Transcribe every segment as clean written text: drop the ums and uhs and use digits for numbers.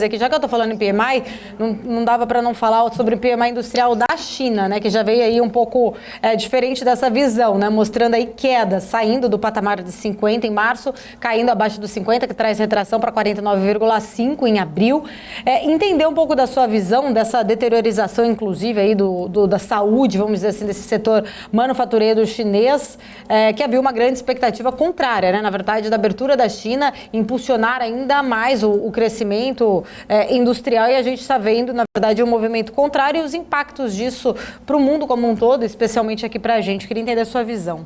aqui, já que eu estou falando em PMI, não dava para não falar sobre o PMI industrial da China, né, que já veio aí um pouco diferente dessa visão, né, mostrando aí queda, saindo do patamar de 50 em março, caindo abaixo dos 50, que traz retração para 49,5 em abril. Entender um pouco da sua visão dessa deteriorização, inclusive, aí da saúde, vamos dizer assim, desse setor manufatureiro chinês, que havia uma grande expectativa contrária, né, na verdade, da abertura da China, impulsionar ainda mais o crescimento industrial, e a gente está vendo, na verdade, um movimento contrário e os impactos disso para o mundo como um todo, especialmente aqui para a gente. Queria entender a sua visão.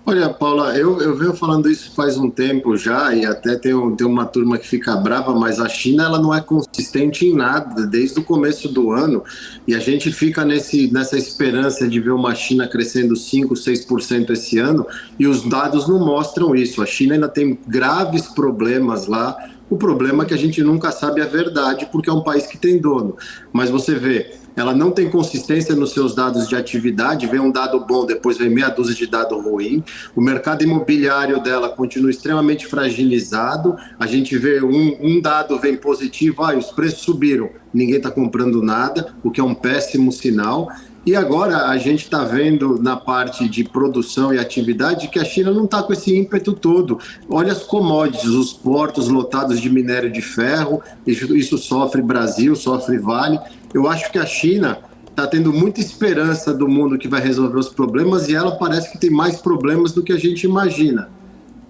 Olha, Paula, eu venho falando isso faz um tempo já, e até tem uma turma que fica brava, mas a China ela não é consistente em nada desde o começo do ano, e a gente fica nessa esperança de ver uma China crescendo 5, 6% esse ano, e os dados não mostram isso. A China ainda tem graves problemas lá. O problema é que a gente nunca sabe a verdade, porque é um país que tem dono. Mas você vê, ela não tem consistência nos seus dados de atividade, vem um dado bom, depois vem meia dúzia de dado ruim. O mercado imobiliário dela continua extremamente fragilizado. A gente vê um dado vem positivo, os preços subiram, ninguém está comprando nada, o que é um péssimo sinal. E agora a gente está vendo na parte de produção e atividade que a China não está com esse ímpeto todo. Olha as commodities, os portos lotados de minério de ferro, isso sofre Brasil, sofre Vale. Eu acho que a China está tendo muita esperança do mundo que vai resolver os problemas, e ela parece que tem mais problemas do que a gente imagina,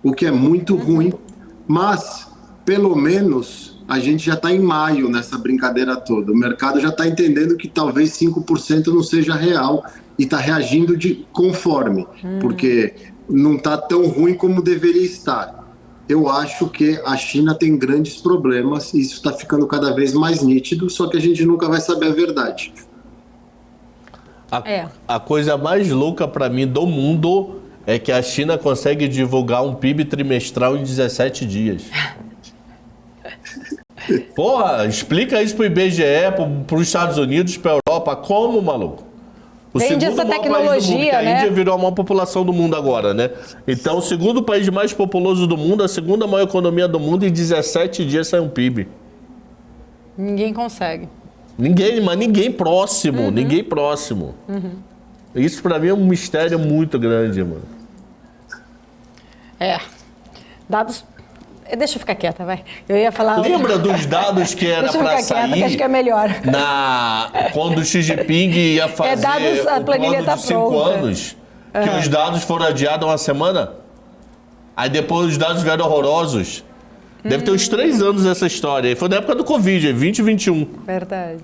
o que é muito ruim, mas pelo menos a gente já está em maio nessa brincadeira toda. O mercado já está entendendo que talvez 5% não seja real e está reagindo conforme, porque não está tão ruim como deveria estar. Eu acho que a China tem grandes problemas e isso está ficando cada vez mais nítido, só que a gente nunca vai saber a verdade. A coisa mais louca para mim do mundo é que a China consegue divulgar um PIB trimestral em 17 dias. Porra, explica isso pro IBGE, para os Estados Unidos, para a Europa. Como, maluco? O Vende segundo essa maior tecnologia, país do mundo, que a né? Índia virou a maior população do mundo agora, né? Então, o segundo país mais populoso do mundo, a segunda maior economia do mundo, em 17 dias sai um PIB. Ninguém consegue. Ninguém próximo, ninguém próximo. Isso pra mim é um mistério muito grande, mano. Dados... Deixa eu ficar quieta, vai. Eu ia falar... Lembra dos dados que era pra sair? Quieta, que acho que é melhor. Quando o Xi Jinping ia fazer dados, a planilha o plano tá de 5 pronta. anos, que os dados foram adiados uma semana? Aí depois os dados vieram horrorosos. Deve ter uns 3 anos essa história. Foi na época do Covid, 2021. Verdade.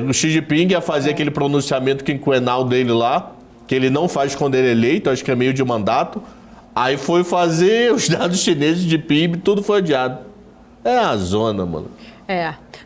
O Xi Jinping ia fazer aquele pronunciamento quinquenal dele lá, que ele não faz quando ele é eleito, acho que é meio de mandato. Aí foi fazer os dados chineses de PIB, tudo foi adiado. É a zona, mano.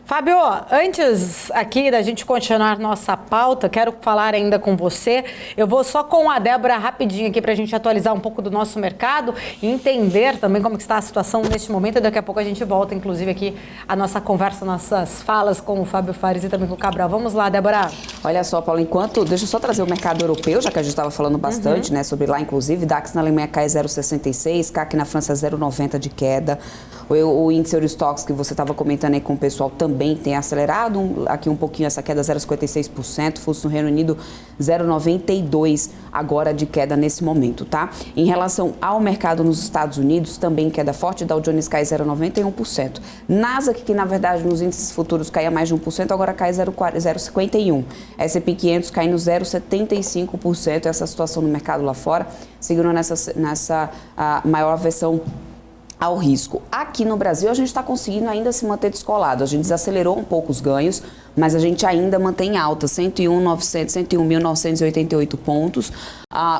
Fábio, antes aqui da gente continuar nossa pauta, quero falar ainda com você. Eu vou só com a Débora rapidinho aqui para a gente atualizar um pouco do nosso mercado e entender também como que está a situação neste momento. E daqui a pouco a gente volta, inclusive, aqui a nossa conversa, nossas falas com o Fábio Fares e também com o Cabral. Vamos lá, Débora. Olha só, Paulo, deixa eu só trazer o mercado europeu, já que a gente estava falando bastante, né, sobre lá, inclusive. DAX na Alemanha cai 0,66, CAC na França 0,90 de queda. O índice Eurostoxx, que você estava comentando aí com o pessoal, também tem acelerado aqui um pouquinho essa queda, 0,56%. FTSE no Reino Unido, 0,92% agora de queda nesse momento, tá? Em relação ao mercado nos Estados Unidos, também queda forte, Dow Jones cai 0,91%. Nasdaq, que na verdade nos índices futuros caía mais de 1%, agora cai 0,51%. S&P 500 caindo 0,75%. Essa situação no mercado lá fora, seguindo nessa maior aversão ao risco. Aqui no Brasil, a gente está conseguindo ainda se manter descolado. A gente desacelerou um pouco os ganhos, mas a gente ainda mantém alta, 101.988 pontos,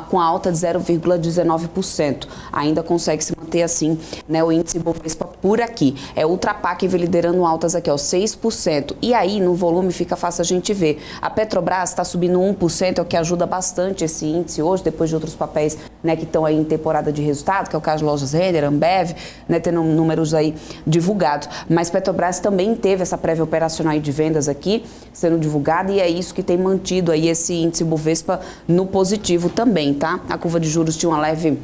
com alta de 0,19%. Ainda consegue se manter assim, né, o índice Bovespa por aqui. É Ultrapar liderando altas aqui, 6%. E aí, no volume, fica fácil a gente ver. A Petrobras está subindo 1%, é o que ajuda bastante esse índice hoje, depois de outros papéis, né, que estão aí em temporada de resultado, que é o caso de Lojas Renner, Ambev, né, tendo números aí divulgados. Mas Petrobras também teve essa prévia operacional de vendas aqui, sendo divulgada, e é isso que tem mantido aí esse índice Bovespa no positivo também, tá? A curva de juros tinha uma leve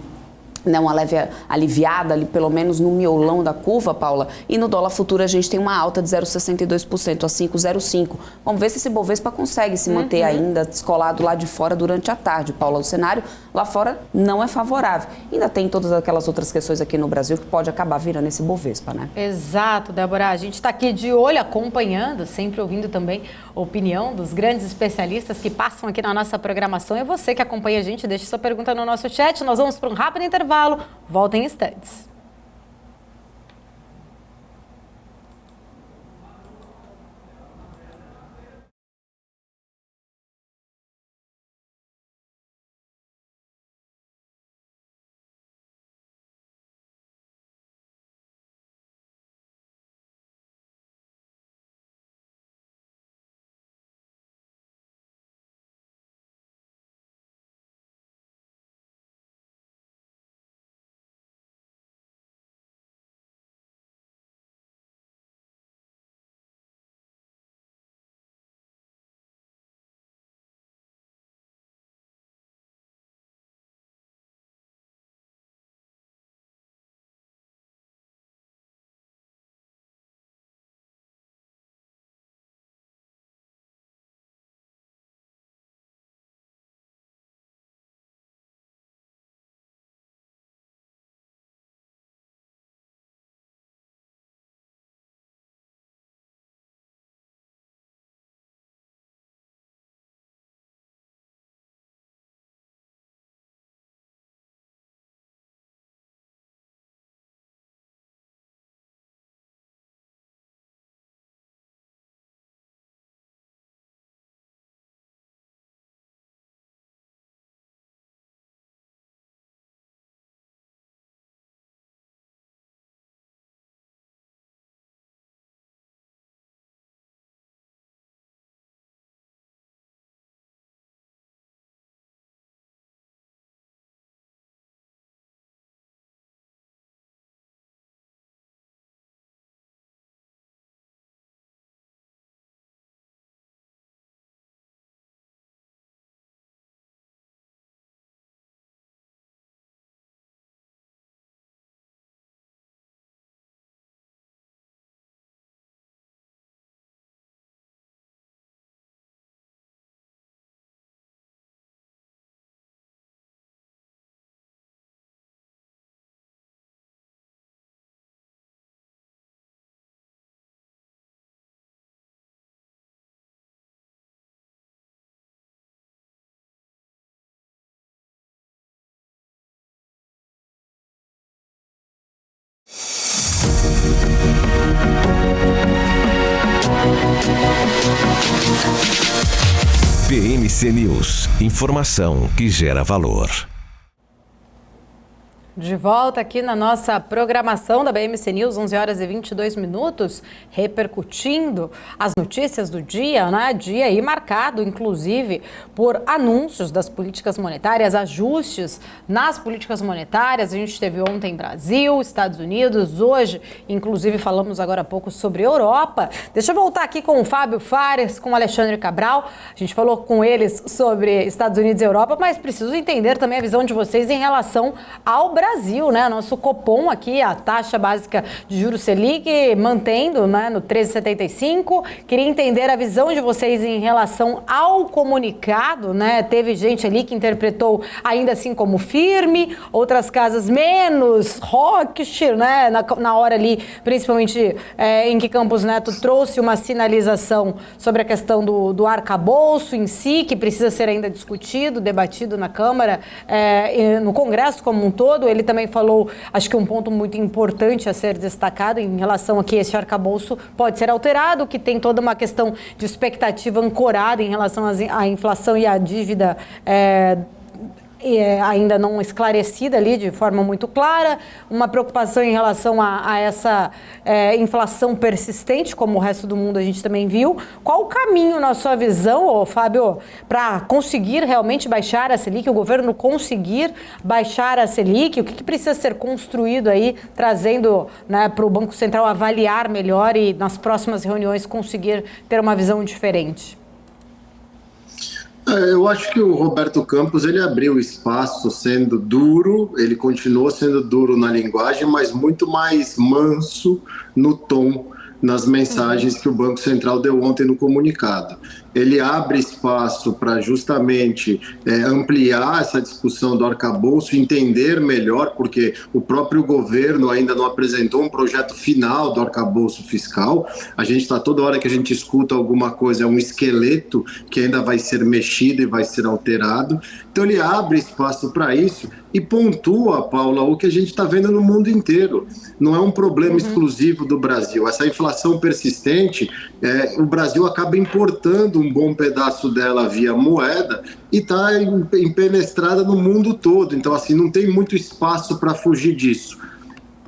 né, uma leve aliviada ali, pelo menos no miolão da curva, Paula, e no dólar futuro a gente tem uma alta de 0,62% a 5,05. Vamos ver se esse Bovespa consegue se manter ainda descolado lá de fora durante a tarde, Paula. O cenário lá fora não é favorável. Ainda tem todas aquelas outras questões aqui no Brasil que pode acabar virando esse Bovespa, né? Exato, Débora. A gente está aqui de olho, acompanhando, sempre ouvindo também a opinião dos grandes especialistas que passam aqui na nossa programação. E você que acompanha a gente, deixe sua pergunta no nosso chat. Nós vamos para um rápido intervalo. Volta em instantes. BMC News, informação que gera valor. De volta aqui na nossa programação da BMC News, 11 horas e 22 minutos, repercutindo as notícias do dia, né? Dia aí marcado, inclusive, por anúncios das políticas monetárias, ajustes nas políticas monetárias. A gente teve ontem Brasil, Estados Unidos, hoje, inclusive, falamos agora há pouco sobre Europa. Deixa eu voltar aqui com o Fábio Fares, com o Alexandre Cabral. A gente falou com eles sobre Estados Unidos e Europa, mas preciso entender também a visão de vocês em relação ao Brasil, né? Nosso Copom aqui, a taxa básica de juros Selic, mantendo, né, no 13,75. Queria entender a visão de vocês em relação ao comunicado, né? Teve gente ali que interpretou ainda assim como firme, outras casas menos hawkish, né? Na hora ali, principalmente em que Campos Neto trouxe uma sinalização sobre a questão do arcabouço em si, que precisa ser ainda discutido, debatido na Câmara, no Congresso como um todo. Ele também falou, acho que um ponto muito importante a ser destacado em relação a que esse arcabouço pode ser alterado, que tem toda uma questão de expectativa ancorada em relação à inflação e à dívida ainda não esclarecida ali de forma muito clara, uma preocupação em relação a essa inflação persistente, como o resto do mundo a gente também viu. Qual o caminho, na sua visão, Fábio, para conseguir realmente baixar a Selic, o governo conseguir baixar a Selic? O que precisa ser construído aí, trazendo, né, para o Banco Central avaliar melhor e nas próximas reuniões conseguir ter uma visão diferente? Eu acho que o Roberto Campos ele abriu espaço sendo duro, ele continuou sendo duro na linguagem, mas muito mais manso no tom, nas mensagens que o Banco Central deu ontem no comunicado. Ele abre espaço para justamente ampliar essa discussão do arcabouço, entender melhor, porque o próprio governo ainda não apresentou um projeto final do arcabouço fiscal. A gente está toda hora que a gente escuta alguma coisa, é um esqueleto que ainda vai ser mexido e vai ser alterado. Então ele abre espaço para isso e pontua, Paula, o que a gente está vendo no mundo inteiro. Não é um problema exclusivo do Brasil. Essa inflação persistente, o Brasil acaba importando um bom pedaço dela via moeda e está empenetrada no mundo todo. Então, assim, não tem muito espaço para fugir disso.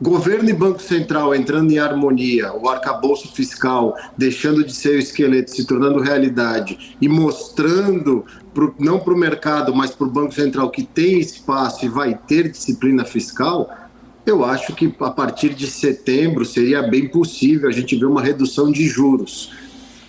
Governo e Banco Central entrando em harmonia, o arcabouço fiscal deixando de ser o esqueleto, se tornando realidade e mostrando, não para o mercado, mas para o Banco Central que tem espaço e vai ter disciplina fiscal, eu acho que a partir de setembro seria bem possível a gente ver uma redução de juros.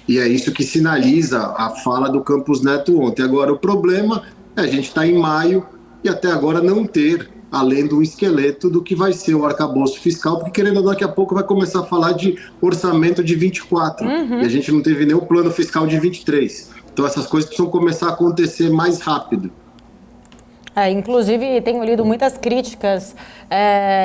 E é isso que sinaliza a fala do Campos Neto ontem. Agora, o problema é a gente estar em maio e até agora não ter, além do esqueleto do que vai ser o arcabouço fiscal, porque querendo ou não, daqui a pouco vai começar a falar de orçamento de 24, e a gente não teve nem o plano fiscal de 23. Então essas coisas precisam começar a acontecer mais rápido. Inclusive, tenho lido muitas críticas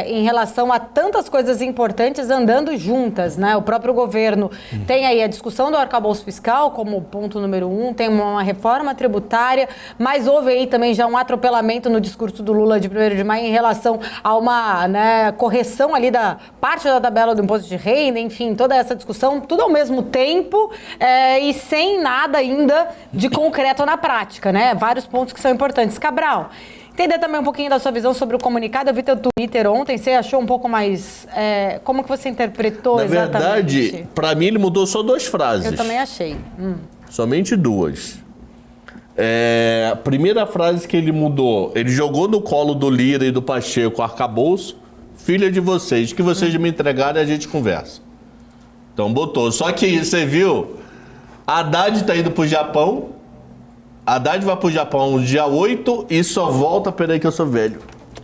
em relação a tantas coisas importantes andando juntas, né? O próprio governo tem aí a discussão do arcabouço fiscal como ponto número 1, tem uma reforma tributária, mas houve aí também já um atropelamento no discurso do Lula de 1º de maio em relação a uma correção ali da parte da tabela do imposto de renda, enfim, toda essa discussão, tudo ao mesmo tempo e sem nada ainda de concreto na prática, né? Vários pontos que são importantes. Cabral, entender também um pouquinho da sua visão sobre o comunicado. Eu vi teu Twitter ontem, você achou um pouco mais... como que você interpretou exatamente? Na verdade, para mim ele mudou só 2 frases. Eu também achei. Somente 2. A primeira frase que ele mudou, ele jogou no colo do Lira e do Pacheco o arcabouço, filha de vocês, que vocês me entregarem a gente conversa. Então botou. Só que você viu, Haddad tá indo pro Japão, Haddad vai pro Japão dia 8 e só volta... Peraí que eu sou velho.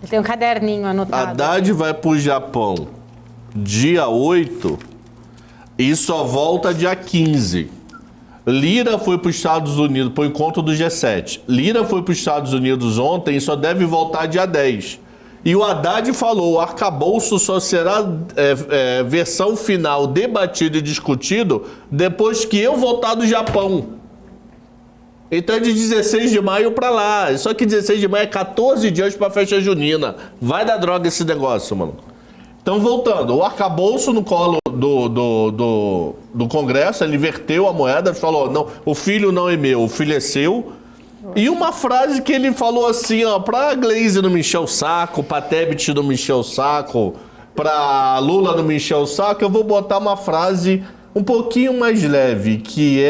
Tem um caderninho anotado. Haddad vai pro Japão dia 8 e só volta dia 15. Lira foi para os Estados Unidos, para o encontro do G7. Lira foi para os Estados Unidos ontem e só deve voltar dia 10. E o Haddad falou, o arcabouço só será versão final debatido e discutido depois que eu voltar do Japão. Então é de 16 de maio para lá. Só que 16 de maio é 14 dias para a festa junina. Vai dar droga esse negócio, mano. Então, voltando, o arcabouço no colo do Congresso, ele inverteu a moeda, falou, não, o filho não é meu, o filho é seu. E uma frase que ele falou assim, ó, pra Gleisi não me encher o saco, pra Tebet não me encher o saco, pra Lula não me encher o saco, eu vou botar uma frase um pouquinho mais leve, que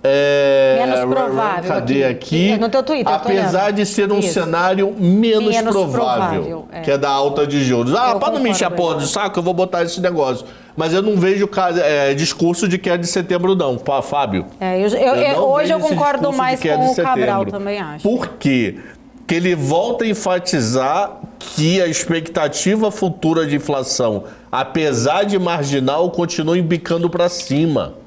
menos provável. Cadê aqui? No teu Twitter, apesar de ser um cenário menos provável, que é da alta de juros. Para não me encher a porra do saco, eu vou botar esse negócio. Mas eu não vejo discurso de que é de setembro, não, Fábio. Hoje eu concordo mais com o Cabral, também acho. Por quê? Que ele volta a enfatizar que a expectativa futura de inflação, apesar de marginal, continua embicando para cima.